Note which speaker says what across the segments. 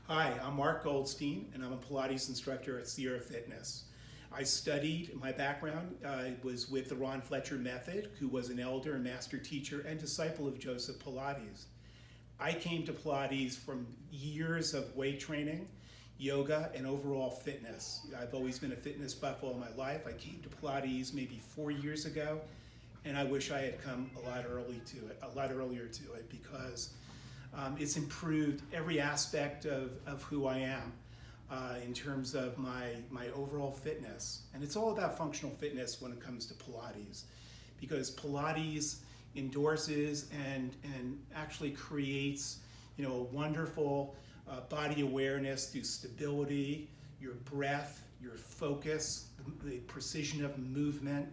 Speaker 1: Hi, I'm Mark Goldstein, and I'm a Pilates instructor at Sierra Fitness. I studied, my background was with the Ron Fletcher method, who was an elder and master teacher and disciple of Joseph Pilates. I came to Pilates from years of weight training, yoga, and overall fitness. I've always been a fitness buff all my life. I came to Pilates maybe 4 years ago, and I wish I had come a lot earlier to it, because it's improved every aspect of who I am in terms of my overall fitness. And it's all about functional fitness when it comes to Pilates, because Pilates endorses and actually creates, a wonderful body awareness through stability, your breath, your focus, the precision of movement.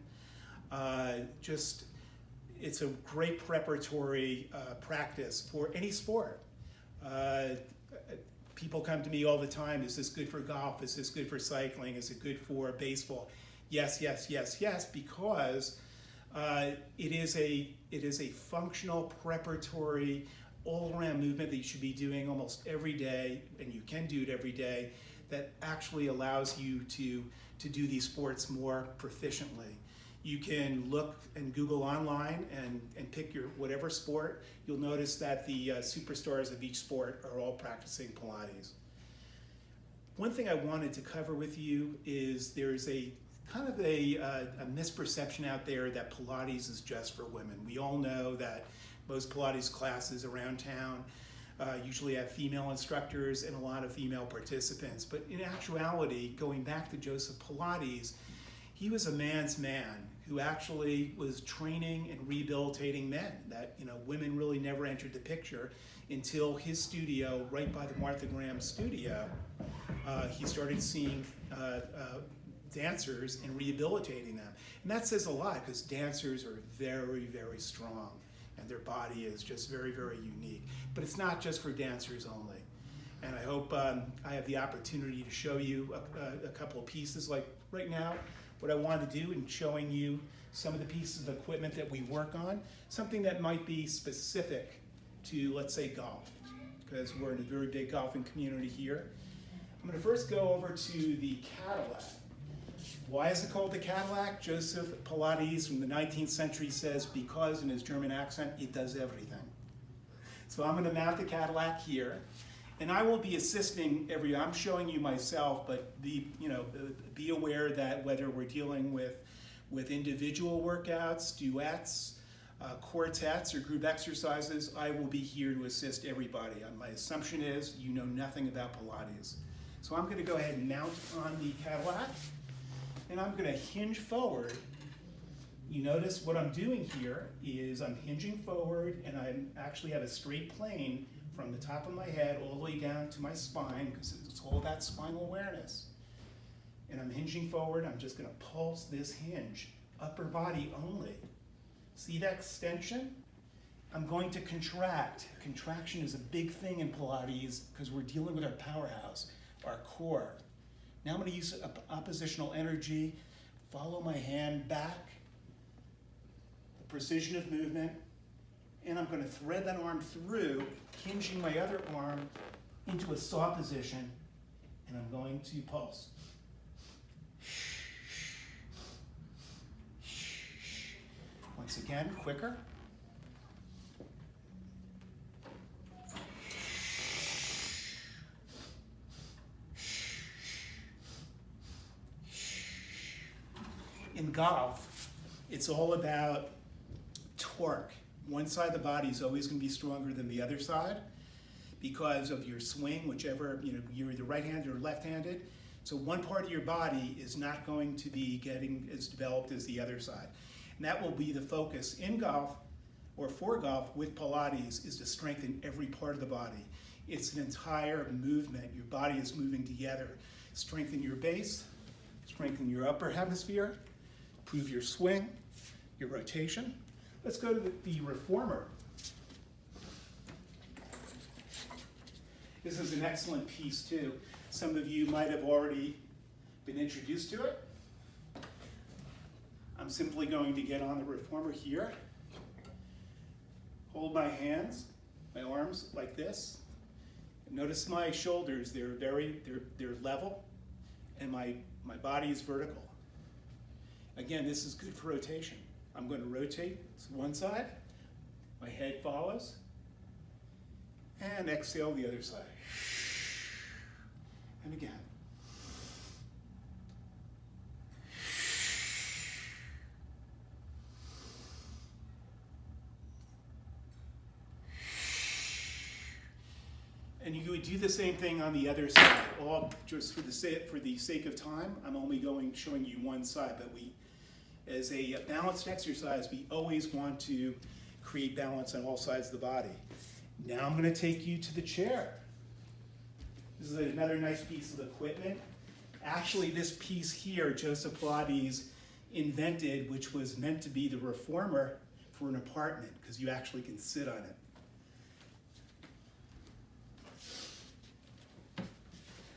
Speaker 1: It's a great preparatory practice for any sport. People come to me all the time, is this good for golf? Is this good for cycling? Is it good for baseball? Yes, yes, yes, yes, because it is a functional, preparatory, all-around movement that you should be doing almost every day, and you can do it every day, that actually allows you to do these sports more proficiently. You can look and Google online and pick your whatever sport. You'll notice that the superstars of each sport are all practicing Pilates. One thing I wanted to cover with you is there's a kind of a misperception out there that Pilates is just for women. We all know that most Pilates classes around town usually have female instructors and a lot of female participants. But in actuality, going back to Joseph Pilates, he was a man's man who actually was training and rehabilitating men. That women really never entered the picture until his studio, right by the Martha Graham studio, he started seeing dancers and rehabilitating them. And that says a lot, because dancers are very, very strong, and their body is just very, very unique. But it's not just for dancers only. And I hope I have the opportunity to show you a couple of pieces. Like right now, what I wanted to do in showing you some of the pieces of equipment that we work on, something that might be specific to, let's say, golf, because we're in a very big golfing community here. I'm going to first go over to the Cadillac. Why is it called the Cadillac? Joseph Pilates from the 19th century says because, in his German accent, it does everything. So I'm going to mount the Cadillac here. And I will be assisting I'm showing you myself, but be aware that whether we're dealing with individual workouts, duets, quartets, or group exercises, I will be here to assist everybody. My assumption is you know nothing about Pilates. So I'm going to go ahead and mount on the Cadillac, and I'm going to hinge forward. You notice what I'm doing here is I'm hinging forward, and I actually have a straight plane from the top of my head all the way down to my spine, because it's all about spinal awareness. And I'm hinging forward. I'm just going to pulse this hinge, upper body only. See that extension? I'm going to contract. Contraction is a big thing in Pilates because we're dealing with our powerhouse, our core. Now I'm going to use oppositional energy, follow my hand back, the precision of movement, and I'm going to thread that arm through, hinging my other arm into a saw position, and I'm going to pulse. Once again, quicker. In golf, it's all about torque. One side of the body is always going to be stronger than the other side because of your swing, whichever, you're either right-handed or left-handed. So one part of your body is not going to be getting as developed as the other side. And that will be the focus in golf or for golf with Pilates, is to strengthen every part of the body. It's an entire movement. Your body is moving together. Strengthen your base, strengthen your upper hemisphere, improve your swing, your rotation. Let's go to the reformer. This is an excellent piece too. Some of you might have already been introduced to it. I'm simply going to get on the reformer here, hold my hands, my arms like this, Notice my shoulders, they're level, and my body is vertical. Again, this is good for rotation. I'm going to rotate to one side, my head follows, and exhale the other side. And again. And you would do the same thing on the other side. All just for the sake of time, I'm only showing you one side. But as a balanced exercise, we always want to create balance on all sides of the body. Now I'm going to take you to the chair. This is another nice piece of equipment. Actually, this piece here, Joseph Pilates invented, which was meant to be the reformer for an apartment, because you actually can sit on it.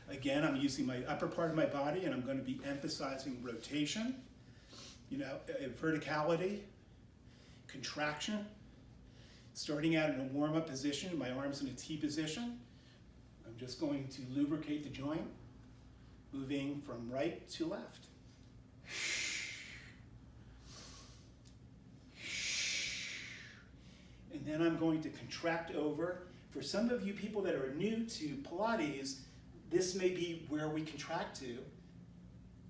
Speaker 1: Again, I'm using my upper part of my body, and I'm going to be emphasizing rotation, verticality, contraction. Starting out in a warm-up position, my arms in a T position. I'm just going to lubricate the joint, moving from right to left. And then I'm going to contract over. For some of you people that are new to Pilates, this may be where we contract to,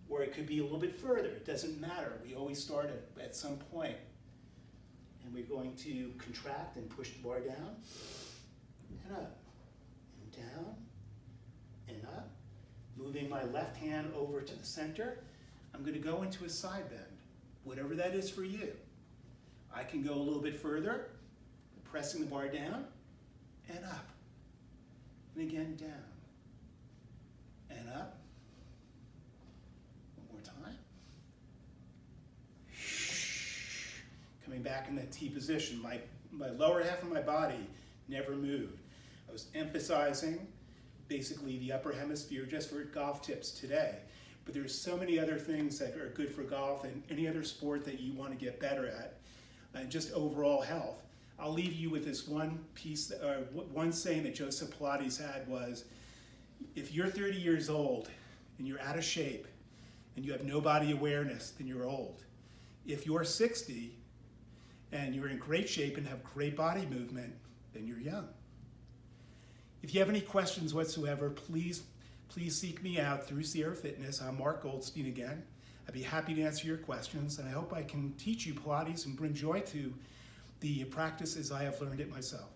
Speaker 1: or it could be a little bit further. It doesn't matter. We always start at some point. And we're going to contract and push the bar down, and up, and down, and up. Moving my left hand over to the center. I'm going to go into a side bend, whatever that is for you. I can go a little bit further, pressing the bar down, and up, and again down, and up. One more time. Coming back in that T position. My lower half of my body never moved. I was emphasizing basically the upper hemisphere just for golf tips today. But there's so many other things that are good for golf and any other sport that you want to get better at, and just overall health. I'll leave you with this one piece, one saying that Joseph Pilates had was, if you're 30 years old and you're out of shape and you have no body awareness, then you're old. If you're 60 and you're in great shape and have great body movement, then you're young. If you have any questions whatsoever, please seek me out through Sierra Fitness. I'm Mark Goldstein again. I'd be happy to answer your questions, and I hope I can teach you Pilates and bring joy to the practice as I have learned it myself.